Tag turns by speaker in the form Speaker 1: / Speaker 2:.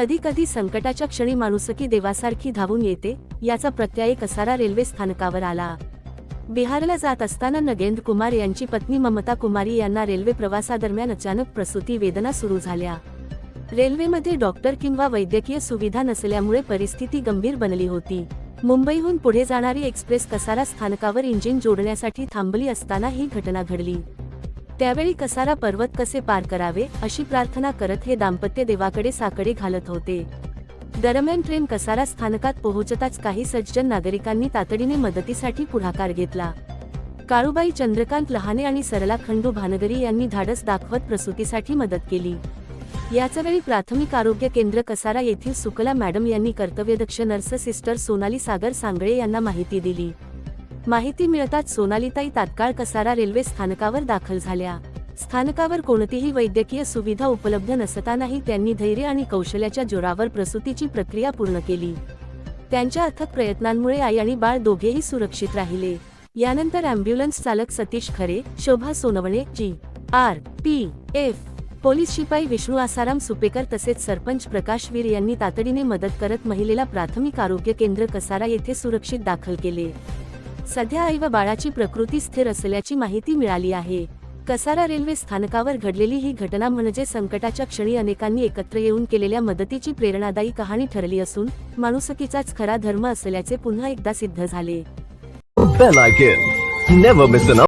Speaker 1: कधी कधी संकटाच्या क्षणी माणुसकी देवासारखी धावून येते, याचा प्रत्यय कसारा रेल्वे स्थानकावर आला। बिहारला जात असताना नगेंद्र कुमार यांची पत्नी ममता कुमारी यांना रेल्वे प्रवासादरम्यान अचानक प्रसूती वेदना सुरू झाल्या। रेल्वेमध्ये डॉक्टर किंवा वैद्यकीय सुविधा नसल्यामुळे परिस्थिती गंभीर बनली होती। मुंबईहून पुढे जाणारी एक्सप्रेस कसारा स्थानकावर इंजिन जोडण्यासाठी थांबली असताना ही घटना घडली। त्यावेळी कसारा पर्वत कसे पार करावे अशी प्रार्थना करत हे दाम्पत्य देवाकडे साकडे घालत होते। दरम्यान ट्रेन कसारा स्थानकात पोहोचताच काही सज्जन नागरिकांनी तातडीने मदतीसाठी पुढाकार घेतला। काळूबाई चंद्रकांत लहाने आणि सरला खंडू भानगरी यांनी धाडस दाखवत प्रसूतीसाठी मदत केली। याचवेळी प्राथमिक आरोग्य केंद्र कसारा येथील सुकला मॅडम यांनी कर्तव्यदक्ष नर्स सिस्टर सोनाली सागर सांगळे यांना माहिती दिली। माहिती मिळताच सोनालीताई तात्काळ कसारा रेल्वे स्थानकावर दाखल झाल्या। स्थानकावर कोणतीही वैद्यकीय सुविधा उपलब्ध नसतानाही त्यांनी धैर्य आणि कौशल्याच्या जोरावर प्रसूतीची प्रक्रिया पूर्ण केली। त्यांच्या अथक प्रयत्नांमुळे आई आणि बाळ दोघेही सुरक्षित राहिले। यानंतर अँब्युलन्स चालक सतीश खरे, शोभा सोनवणे, GRPF, पोलीस शिपाई विष्णू आसाराम सुपेकर तसेच सरपंच प्रकाश वीर यांनी तातडीने मदत करत महिलेला प्राथमिक आरोग्य केंद्र कसारा येथे सुरक्षित दाखल केले। सध्या आई व बाळाची प्रकृती स्थिर असल्याची माहिती मिळाली आहे। कसारा रेल्वे स्थानकावर घडलेली ही घटना म्हणजे संकटाच्या क्षणी अनेकांनी एकत्र येऊन केलेल्या मदतीची प्रेरणादायी कहाणी ठरली असून माणुसकीचाच खरा धर्म असल्याचे पुन्हा एकदा सिद्ध झाले।
Speaker 2: Bell icon. Never miss an